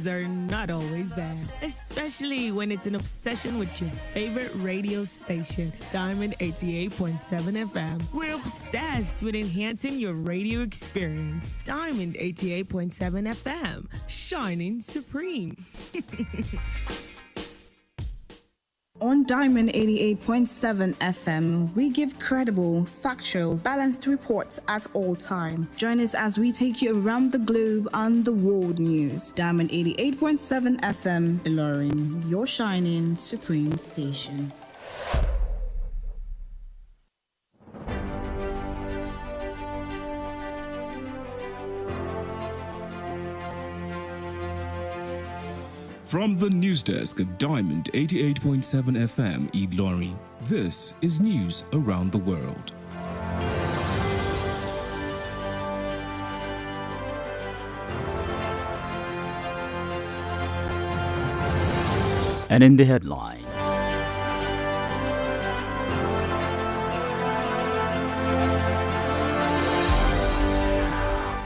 things are not always bad, especially when it's an obsession with your favorite radio station, Diamond 88.7 FM. We're obsessed with enhancing your radio experience. Diamond 88.7 FM, shining supreme. On Diamond 88.7 FM, we give credible, factual, balanced reports at all time. Join us as we take you around the globe on the world news. Diamond 88.7 FM, Ilorin, your shining supreme station. From the news desk of Diamond 88.7 FM, Ilorin, this is news around the world. And in the headlines,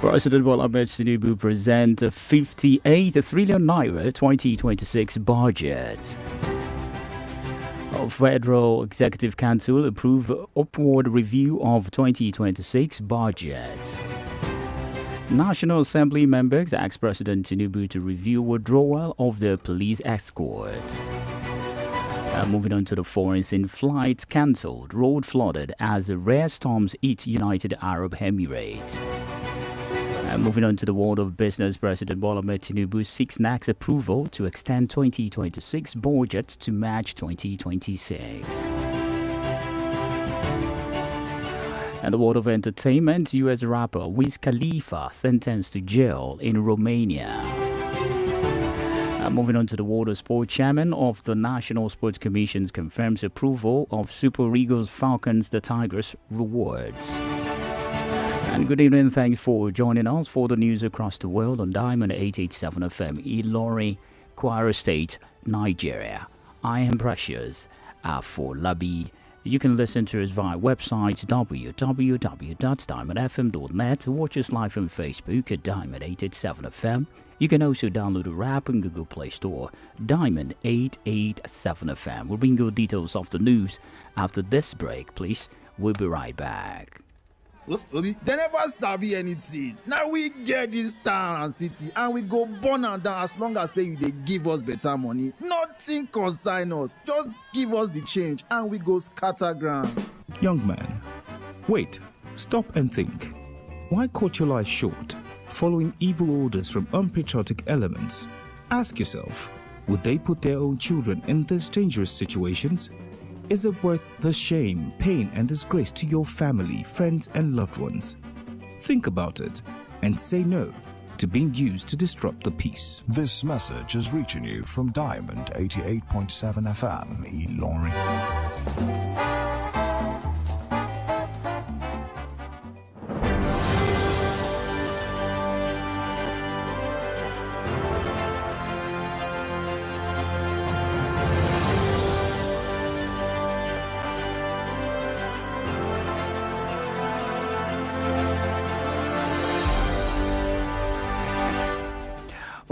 President Bola Tinubu present a 58 trillion naira 2026 budget. Federal Executive Council approve upward review of 2026 budget. National Assembly members ask President Tinubu to review withdrawal of the police escort. Moving on to the foreign scene, flights cancelled, road flooded as rare storms hit United Arab Emirates. Moving on to the world of business, President Bola Tinubu seeks NAC's approval to extend 2026 budget to March 2026. And the world of entertainment, US rapper Wiz Khalifa sentenced to jail in Romania. Moving on to the world of sport, chairman of the National Sports Commission confirms approval of Super Eagles Falcons the Tigers rewards. And good evening, thanks for joining us for the news across the world on Diamond 887 FM, Ilorin, Kwara State, Nigeria. I am Precious Afolabi. You can listen to us via website www.diamondfm.net, watch us live on Facebook at Diamond 887 FM. You can also download the app on Google Play Store, Diamond 887 FM. We'll bring you details of the news after this break, please. We'll be right back. They never sabi anything. Now we get this town and city and we go burn and down as long as say they give us better money. Nothing consign us. Just give us the change and we go scatter ground. Young man, wait, stop and think. Why cut your life short, following evil orders from unpatriotic elements? Ask yourself, would they put their own children in these dangerous situations? Is it worth the shame, pain, and disgrace to your family, friends, and loved ones? Think about it and say no to being used to disrupt the peace. This message is reaching you from Diamond 88.7 FM, Ilorin.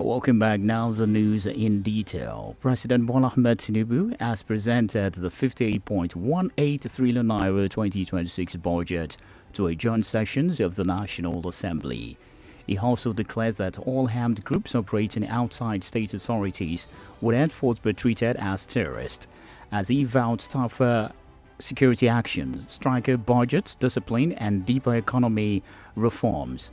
Welcome back. Now the news in detail. President Bola Tinubu has presented the 58.18 trillion naira 2026 budget to a joint sessions of the National Assembly. He also declared that all armed groups operating outside state authorities would henceforth be treated as terrorists, as he vowed tougher security actions, stricter budgets, discipline, and deeper economy reforms.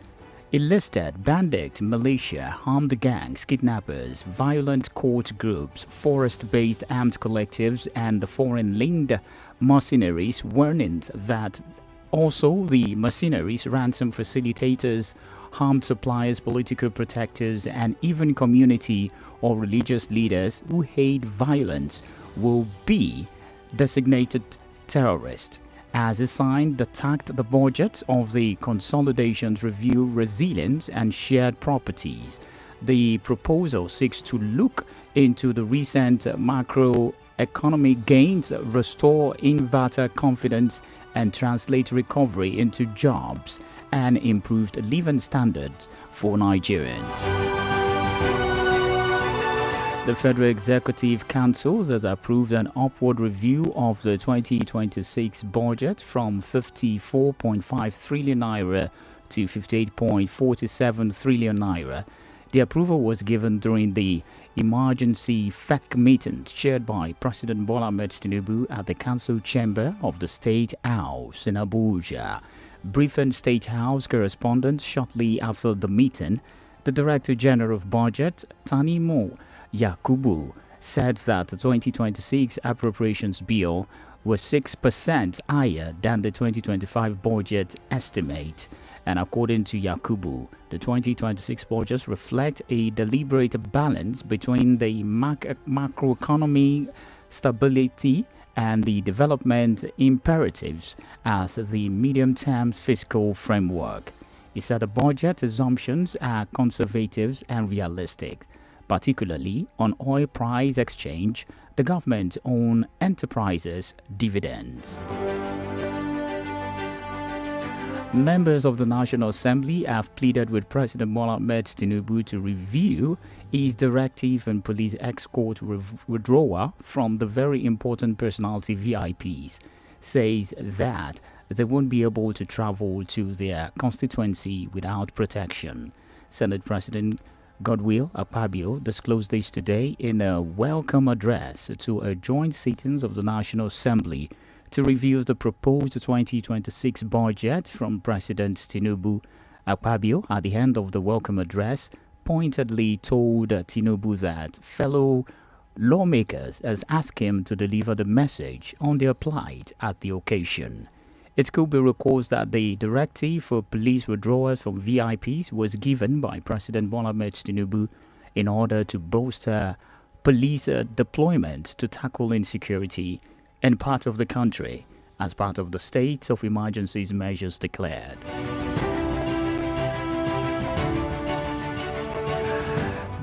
It listed bandit, militia, armed gangs, kidnappers, violent court groups, forest-based armed collectives, and the foreign-linked mercenaries, warning that also the mercenaries, ransom facilitators, armed suppliers, political protectors, and even community or religious leaders who hate violence will be designated terrorists. As he signed attacked the budget of the Consolidations Review Resilience and Shared Properties. The proposal seeks to look into the recent macroeconomic gains, restore investor confidence, and translate recovery into jobs and improved living standards for Nigerians. The Federal Executive Council has approved an upward review of the 2026 budget from 54.5 trillion naira to 58.47 trillion naira. The approval was given during the emergency FEC meeting chaired by President Bola Ahmed Tinubu at the Council Chamber of the State House in Abuja. Briefing State House correspondents shortly after the meeting, the Director General of Budget, Tanimo Yakubu, said that the 2026 appropriations bill was 6% higher than the 2025 budget estimate. And according to Yakubu, the 2026 budgets reflect a deliberate balance between the macroeconomic stability and the development imperatives as the medium-term fiscal framework. He said the budget assumptions are conservative and realistic, particularly on oil price exchange, the government-owned enterprises' dividends. Members of the National Assembly have pleaded with President Bola Ahmed Tinubu to review his directive on police escort withdrawal from the very important personality VIPs, says that they won't be able to travel to their constituency without protection. Senate President Godwill Akpabio disclosed this today in a welcome address to a joint sittings of the National Assembly to review the proposed 2026 budget from President Tinubu. Akpabio, at the end of the welcome address, pointedly told Tinubu that fellow lawmakers has asked him to deliver the message on their plight at the occasion. It could be recalled that the directive for police withdrawals from VIPs was given by President Bola Ahmed Tinubu in order to bolster police deployment to tackle insecurity in part of the country as part of the state of emergencies measures declared.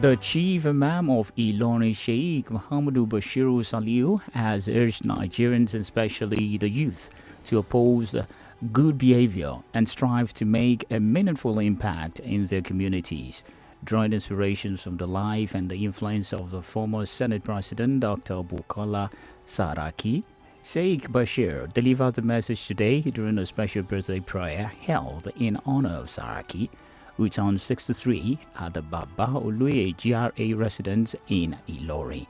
The chief imam of Ilorin, Sheikh Muhammadu Bashiru Saliu, has urged Nigerians, especially the youth, to oppose good behavior and strive to make a meaningful impact in their communities. Drawing inspirations from the life and the influence of the former Senate President Dr. Bukola Saraki, Sheikh Bashir delivered the message today during a special birthday prayer held in honor of Saraki, who turned 63 at the Baba Oluye GRA residence in Ilori.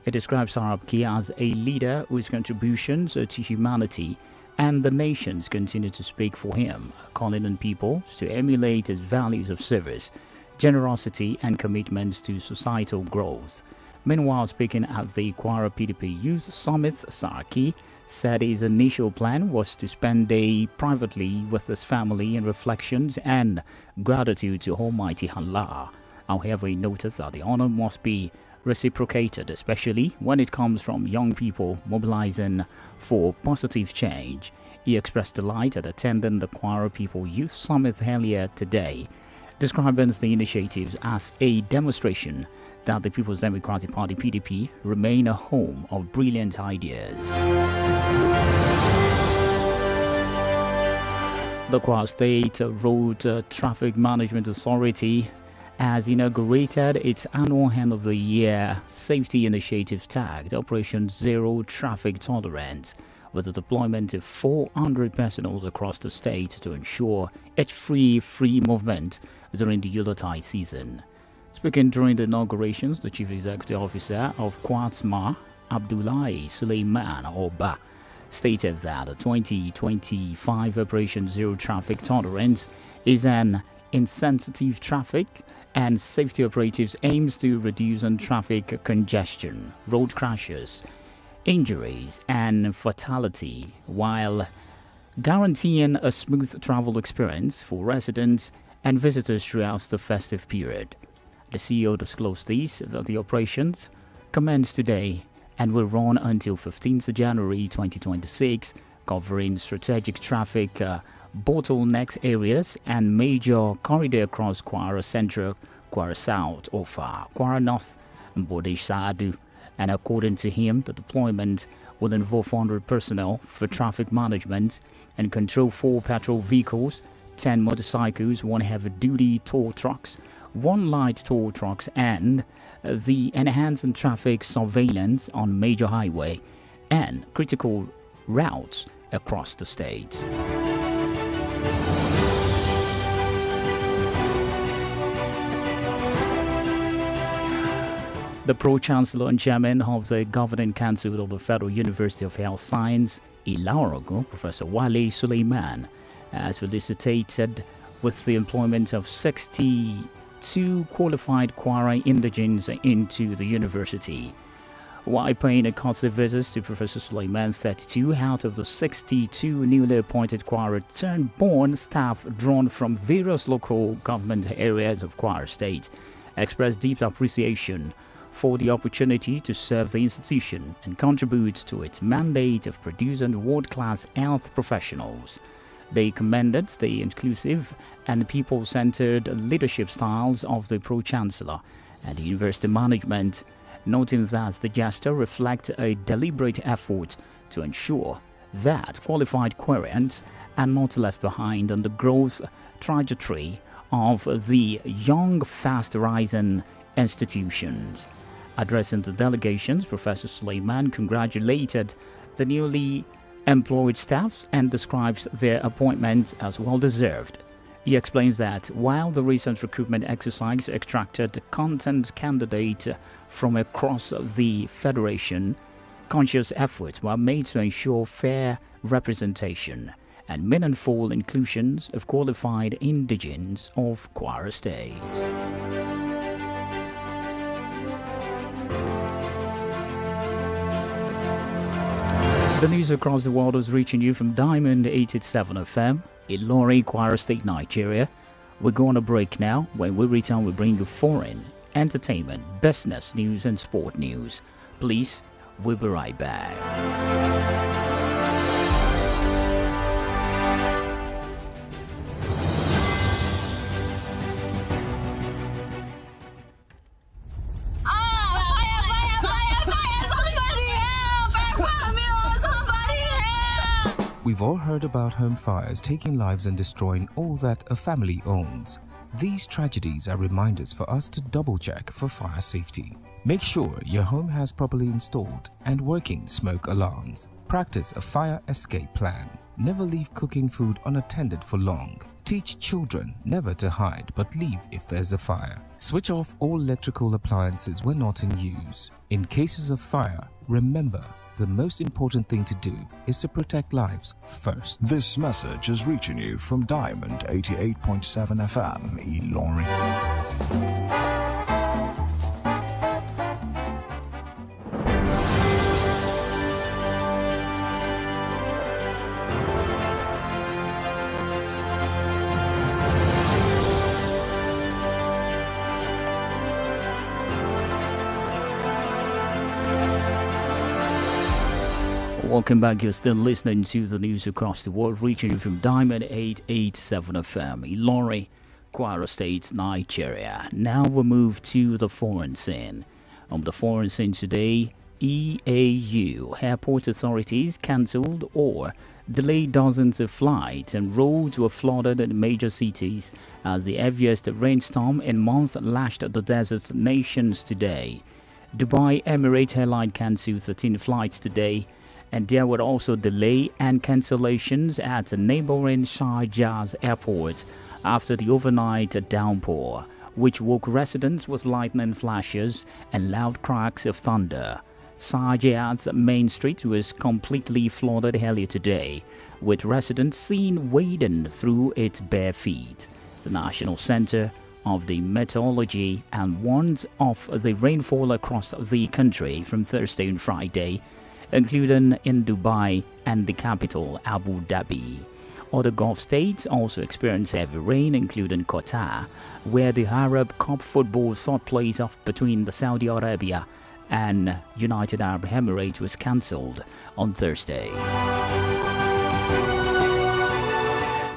It describes Saraki as a leader whose contributions to humanity and the nations continue to speak for him, calling on people to emulate his values of service, generosity and commitments to societal growth. Meanwhile, speaking at the Kwara PDP Youth Summit, Saraki said his initial plan was to spend a day privately with his family in reflections and gratitude to Almighty Allah. However, he noted that the honor must be reciprocated, especially when it comes from young people mobilizing for positive change. He expressed delight at attending the Kwara People Youth Summit earlier today, describing the initiatives as a demonstration that the People's Democratic Party PDP remain a home of brilliant ideas. The Kwara State Road Traffic Management Authority has inaugurated its annual end-of-the-year safety initiative tagged Operation Zero Traffic Tolerance, with the deployment of 400 personnel across the state to ensure free movement during the Yuletide season. Speaking during the inaugurations, the Chief Executive Officer of Kwatsma, Abdullahi Suleiman Oba, stated that the 2025 Operation Zero Traffic Tolerance is an insensitive traffic and safety operatives aims to reduce traffic congestion, road crashes, injuries and fatality, while guaranteeing a smooth travel experience for residents and visitors throughout the festive period. The CEO disclosed that the operations commenced today and will run until 15th January 2026, covering strategic traffic bottleneck areas and major corridor across Kwara Central, Kwara South, Ofa, Kwara North, and Bode Sadu. And according to him, the deployment will involve 400 personnel for traffic management and control 4 patrol vehicles, 10 motorcycles, 1 heavy-duty tow trucks, 1 light tow trucks, and the enhanced traffic surveillance on major highway and critical routes across the state. The Pro-Chancellor and Chairman of the Governing Council of the Federal University of Health Science, Ilarago, Professor Wale Suleiman, has felicitated with the employment of 62 qualified Kwara indigenes into the university. While paying a courtesy visit to Professor Suleiman, 32 out of the 62 newly appointed Kwara return-born staff drawn from various local government areas of Kwara State expressed deep appreciation for the opportunity to serve the institution and contribute to its mandate of producing world-class health professionals. They commended the inclusive and people-centered leadership styles of the Pro-Chancellor and the university management, noting that the gesture reflects a deliberate effort to ensure that qualified querients are not left behind on the growth trajectory of the young, fast-rising institutions. Addressing the delegations, Professor Suleiman congratulated the newly employed staffs and describes their appointments as well-deserved. He explains that while the recent recruitment exercise extracted content candidates from across the Federation, conscious efforts were made to ensure fair representation and meaningful inclusions of qualified indigenes of Kwara State. The news across the world is reaching you from Diamond 887 FM, Ilorin, Kwara State, Nigeria. We're going to break now. When we return, we bring you foreign, entertainment, business news, and sport news. Please, we'll be right back. We've all heard about home fires taking lives and destroying all that a family owns. These tragedies are reminders for us to double-check for fire safety. Make sure your home has properly installed and working smoke alarms. Practice a fire escape plan. Never leave cooking food unattended for long. Teach children never to hide but leave if there's a fire. Switch off all electrical appliances when not in use. In cases of fire, remember, the most important thing to do is to protect lives first. This message is reaching you from Diamond 88.7 FM, Ilorin. Welcome back. You're still listening to the news across the world, reaching you from Diamond 887 FM, Ilorin, Kwara State, Nigeria. Now we move to the foreign scene. On the foreign scene today, EAU airport authorities cancelled or delayed dozens of flights and roads were flooded in major cities as the heaviest rainstorm in months lashed the desert nations today. Dubai Emirates airline cancelled 13 flights today, and there were also delay and cancellations at the neighboring Sharjah airport after the overnight downpour, which woke residents with lightning flashes and loud cracks of thunder. Sharjah's main street was completely flooded earlier today, with residents seen wading through its bare feet. The National Center of the Meteorology and warns of the rainfall across the country from Thursday and Friday, including in Dubai and the capital, Abu Dhabi. Other Gulf states also experienced heavy rain, including Qatar, where the Arab Cup football third place-off between the Saudi Arabia and United Arab Emirates was cancelled on Thursday.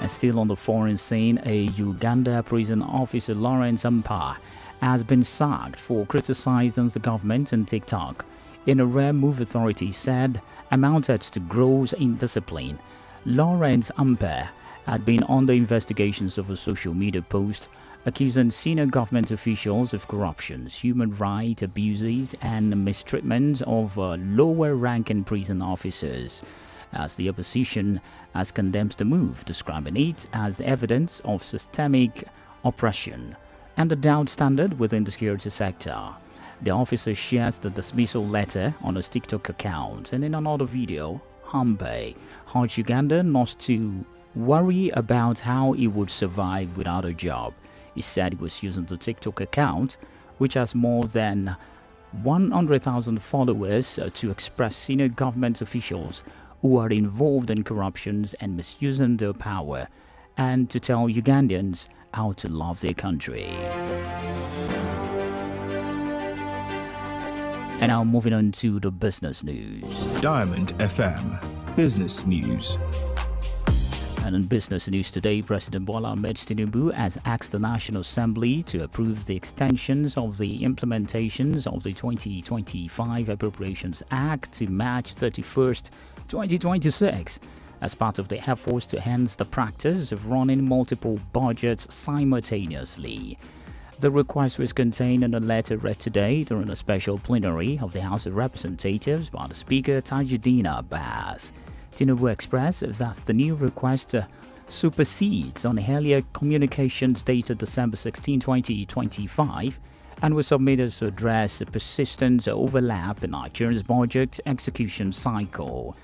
And still on the foreign scene, a Uganda prison officer, Lawrence Ampa, has been sacked for criticizing the government on TikTok in a rare move authorities said amounted to gross indiscipline. Lawrence Ampa had been under investigations of a social media post accusing senior government officials of corruption, human rights abuses, and mistreatment of lower-ranking prison officers, as the opposition has condemned the move, describing it as evidence of systemic oppression and the down standard within the security sector. The officer shares the dismissal letter on his TikTok account, and in another video, Hambe urged Uganda not to worry about how he would survive without a job. He said he was using the TikTok account, which has more than 100,000 followers, to express senior government officials who are involved in corruptions and misusing their power, and to tell Ugandans how to love their country. And now moving on to the business news. Diamond FM Business News. And in business news today, President Bola Ahmed Tinubu has asked the National Assembly to approve the extensions of the implementations of the 2025 Appropriations Act to March 31st, 2026, as part of the efforts to enhance the practice of running multiple budgets simultaneously. The request was contained in a letter read today during a special plenary of the House of Representatives by the Speaker Tajuddin Abbas. Tinubu expressed that the new request supersedes on earlier communications dated December 16, 2025, and was submitted to address a persistent overlap in Nigeria's budget execution cycle.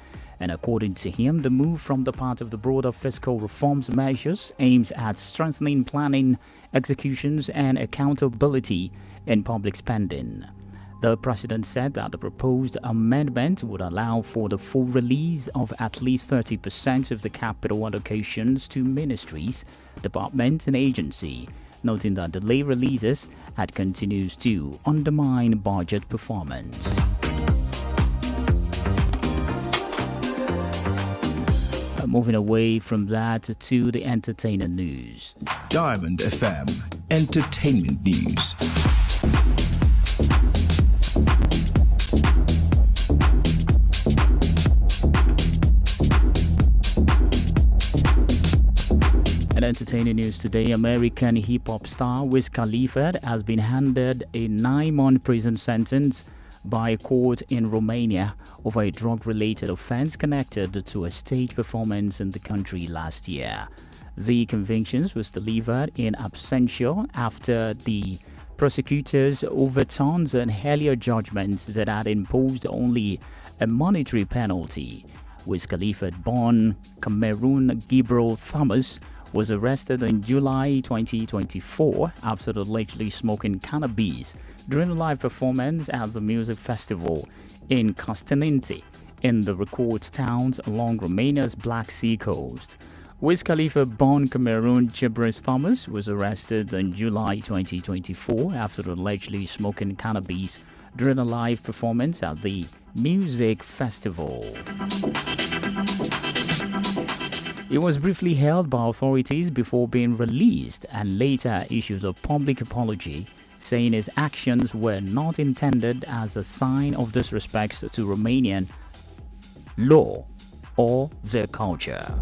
And according to him, the move from the part of the broader fiscal reforms measures aims at strengthening planning, executions, and accountability in public spending. The president said that the proposed amendment would allow for the full release of at least 30% of the capital allocations to ministries, departments, and agencies, noting that delayed releases had continues to undermine budget performance. Moving away from that to the entertainment news. Diamond FM Entertainment News. In entertaining news today, American hip-hop star Wiz Khalifa has been handed a 9-month prison sentence by a court in Romania over a drug-related offense connected to a stage performance in the country last year. The convictions was delivered in absentia after the prosecutors overturned an earlier judgment that had imposed only a monetary penalty. Wiz Khalifa, born Cameroon Gibril Thomas, was arrested in July 2024 after allegedly smoking cannabis during a live performance at the music festival in Constantine in the record towns along Romania's Black Sea coast. Wiz Khalifa, born Cameroon Gibril Thomas, was arrested in July 2024 after allegedly smoking cannabis during a live performance at the music festival. He was briefly held by authorities before being released and later issued a public apology, saying his actions were not intended as a sign of disrespect to Romanian law or their culture.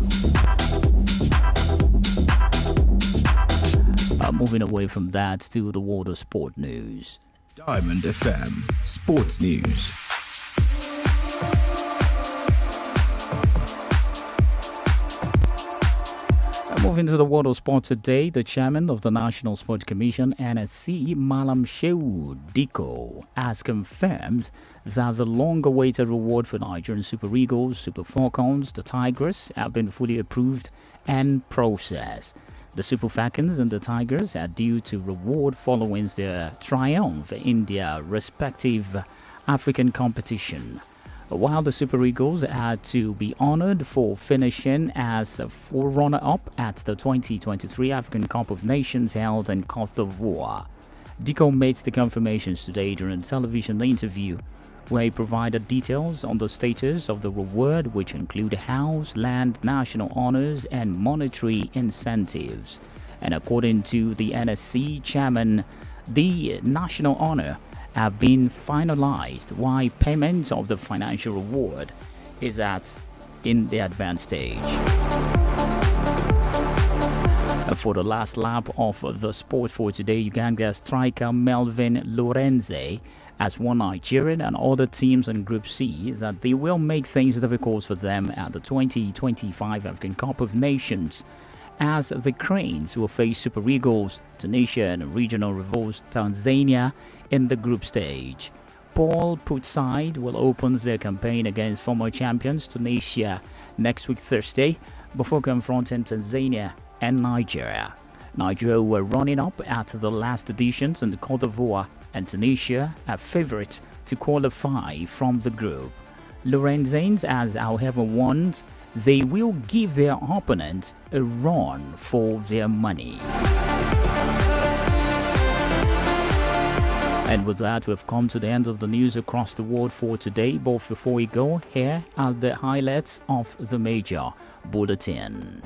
Moving away from that to the world of sport news. Diamond FM Sports News. Moving to the world of sport today, the chairman of the National Sports Commission, NSC, Malam Shehu Diko, has confirmed that the long-awaited reward for Nigerian Super Eagles, Super Falcons, the Tigers have been fully approved and processed. The Super Falcons and the Tigers are due to reward following their triumph in their respective African competition, while the Super Eagles are to be honored for finishing as a runner-up at the 2023 African Cup of Nations held in Côte d'Ivoire. Diko made the confirmations today during a television interview where he provided details on the status of the reward, which include house, land, national honors, and monetary incentives. And according to the NSC chairman, the national honor have been finalized, while payment of the financial reward is in the advanced stage. For the last lap of the sport for today, Uganda striker Melvin Lorenze has warned Nigerian and other teams in Group C that they will make things difficult for them at the 2025 African Cup of Nations, as the Cranes will face Super Eagles, Tunisia and regional rivals Tanzania in the group stage. Paul Putside will open their campaign against former champions Tunisia next week Thursday before confronting Tanzania and Nigeria. Nigeria were running up at the last editions, and Cote d'Ivoire and Tunisia are favourites to qualify from the group. Lorenzines has, however, warned they will give their opponents a run for their money. And with that, we've come to the end of the news across the world for today. But before we go, here are the highlights of the major bulletin.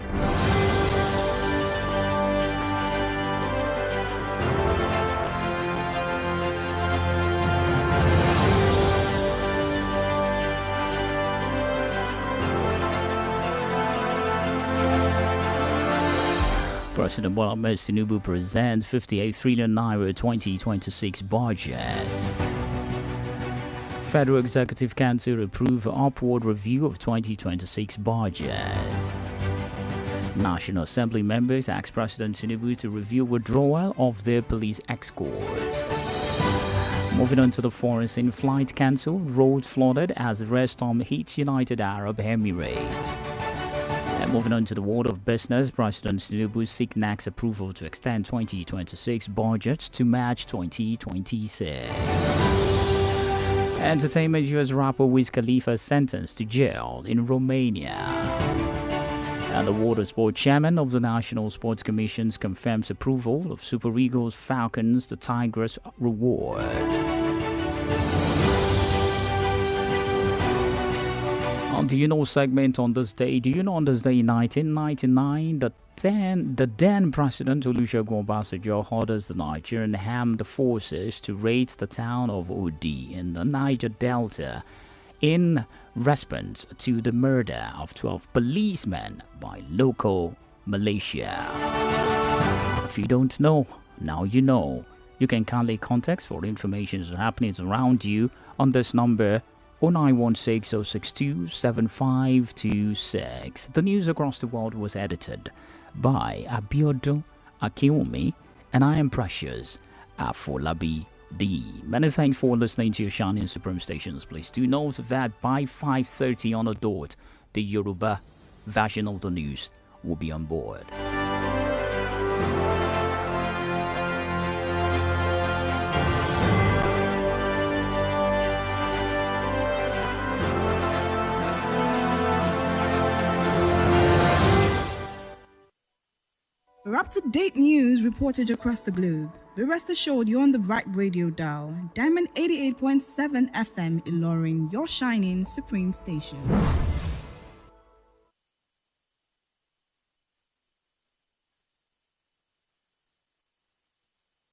President Bola Ahmed Tinubu presents 58 trillion naira 2026 budget. Federal Executive Council approve upward review of 2026 budget. National Assembly members ask President Tinubu to review withdrawal of their police escorts. Moving on to the foreign scene, flight cancelled, roads flooded as rest storm hits United Arab Emirates. And moving on to the world of business, President Tinubu seeks NAC's approval to extend 2026 budget to March 2026. Entertainment US rapper Wiz Khalifa sentenced to jail in Romania. And the World of Sport chairman of the National Sports Commissions confirms approval of Super Eagles, Falcons, the Tigers reward. Do you know segment on this day? Do you know on this day in 1999, the then President Olusegun Obasanjo orders the Nigerian armed forces to raid the town of Odi in the Niger Delta in response to the murder of 12 policemen by local militia. If you don't know, now you know. You can kindly contact for information happening around you on this number 0916-062-7526. The news across the world was edited by Abiodun Akiwumi, and I am Precious Afolabi D. Many thanks for listening to your shining supreme stations. Please do note that by 5:30 on the dot, the Yoruba version of the news will be on board. For up-to-date news reported across the globe, be rest assured you're on the right radio dial. Diamond 88.7 FM Ilorin, your shining supreme station.